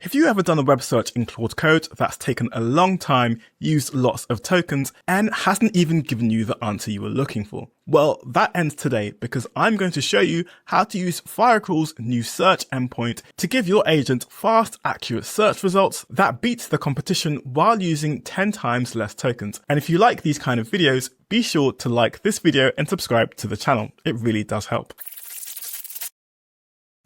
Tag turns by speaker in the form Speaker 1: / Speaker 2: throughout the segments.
Speaker 1: Have you ever done a web search in Claude Code that's taken a long time, used lots of tokens, and hasn't even given you the answer you were looking for? Well, that ends today because I'm going to show you how to use Firecrawl's new search endpoint to give your agent fast, accurate search results that beats the competition while using 10 times less tokens. And if you like these kind of videos, be sure to like this video and subscribe to the channel. It really does help.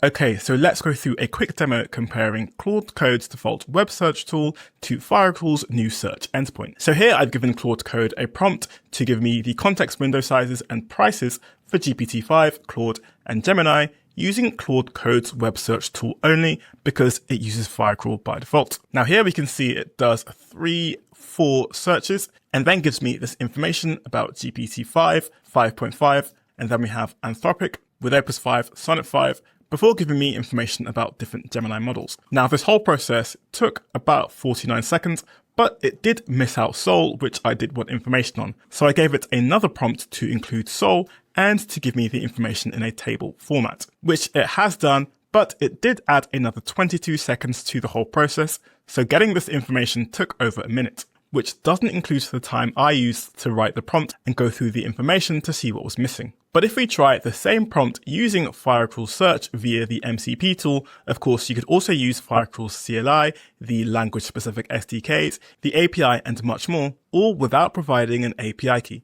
Speaker 1: Okay, so let's go through a quick demo comparing Claude Code's default web search tool to Firecrawl's new search endpoint. So here I've given Claude Code a prompt to give me the context window sizes and prices for GPT-5, Claude, and Gemini using Claude Code's web search tool only because it uses Firecrawl by default. Now here we can see it does 3-4 searches and then gives me this information about GPT-5, 5.5, and then we have Anthropic with Opus 5, Sonnet 5, before giving me information about different Gemini models. Now, this whole process took about 49 seconds, but it did miss out Soul, which I did want information on. So I gave it another prompt to include Soul and to give me the information in a table format, which it has done, but it did add another 22 seconds to the whole process. So getting this information took over a minute, which doesn't include the time I used to write the prompt and go through the information to see what was missing. But if we try the same prompt using Firecrawl Search via the MCP tool, of course, you could also use Firecrawl's CLI, the language-specific SDKs, the API, and much more, all without providing an API key.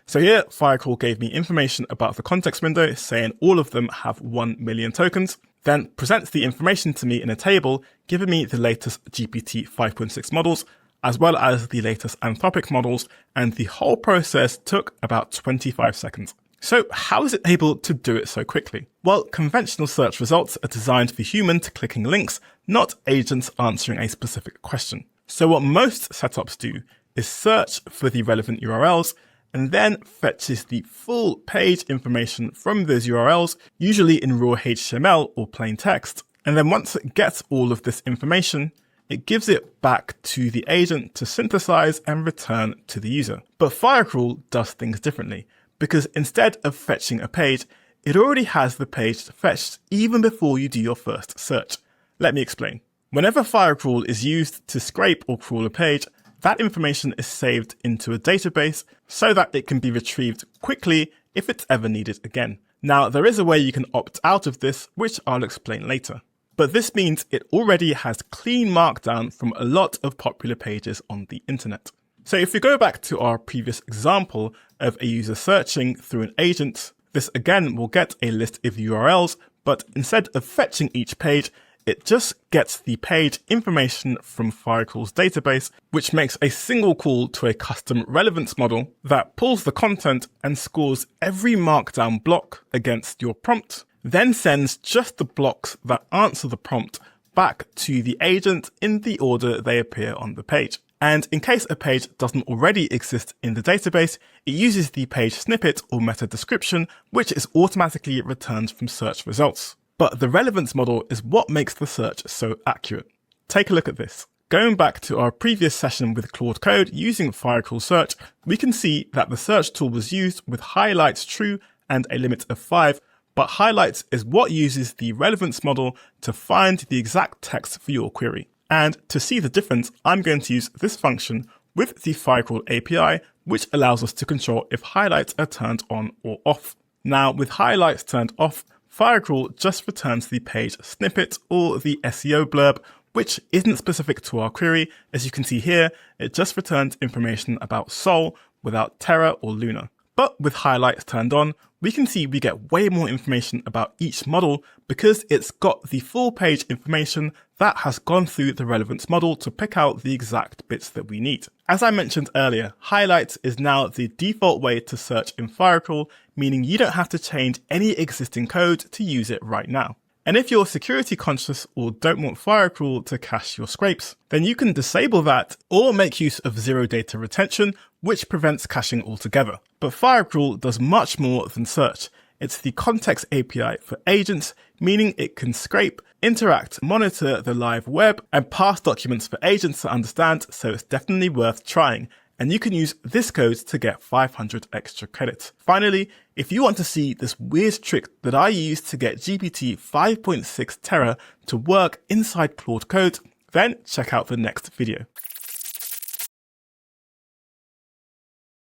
Speaker 1: So here, Firecrawl gave me information about the context window, saying all of them have 1 million tokens, then presents the information to me in a table, giving me the latest GPT 5.6 models, as well as the latest Anthropic models, and the whole process took about 25 seconds. So how is it able to do it so quickly? Well, conventional search results are designed for humans clicking links, not agents answering a specific question. So what most setups do is search for the relevant URLs and then fetches the full page information from those URLs, usually in raw HTML or plain text. And then once it gets all of this information, it gives it back to the agent to synthesize and return to the user. But Firecrawl does things differently, because instead of fetching a page, it already has the page fetched even before you do your first search. Let me explain. Whenever Firecrawl is used to scrape or crawl a page, that information is saved into a database so that it can be retrieved quickly if it's ever needed again. Now, there is a way you can opt out of this, which I'll explain later. But this means it already has clean markdown from a lot of popular pages on the internet. So if we go back to our previous example of a user searching through an agent, this again will get a list of URLs, but instead of fetching each page, it just gets the page information from Firecrawl's database, which makes a single call to a custom relevance model that pulls the content and scores every markdown block against your prompt, then sends just the blocks that answer the prompt back to the agent in the order they appear on the page. And in case a page doesn't already exist in the database, it uses the page snippet or meta description, which is automatically returned from search results. But the relevance model is what makes the search so accurate. Take a look at this. Going back to our previous session with Claude Code using Firecrawl Search, we can see that the search tool was used with highlights true and a limit of 5, but highlights is what uses the relevance model to find the exact text for your query. And to see the difference, I'm going to use this function with the Firecrawl API, which allows us to control if highlights are turned on or off. Now, with highlights turned off, Firecrawl just returns the page snippet or the SEO blurb, which isn't specific to our query. As you can see here, it just returns information about Sol without Terra or Luna. But with highlights turned on, we can see we get way more information about each model because it's got the full page information that has gone through the relevance model to pick out the exact bits that we need. As I mentioned earlier, highlights is now the default way to search in Firecrawl, meaning you don't have to change any existing code to use it right now. And if you're security conscious or don't want Firecrawl to cache your scrapes, then you can disable that or make use of zero data retention, which prevents caching altogether. But Firecrawl does much more than search. It's the context API for agents, meaning it can scrape, interact, monitor the live web, and pass documents for agents to understand, so it's definitely worth trying. And you can use this code to get 500 extra credits. Finally, if you want to see this weird trick that I used to get GPT 5.6 Terra to work inside Claude Code, then check out the next video.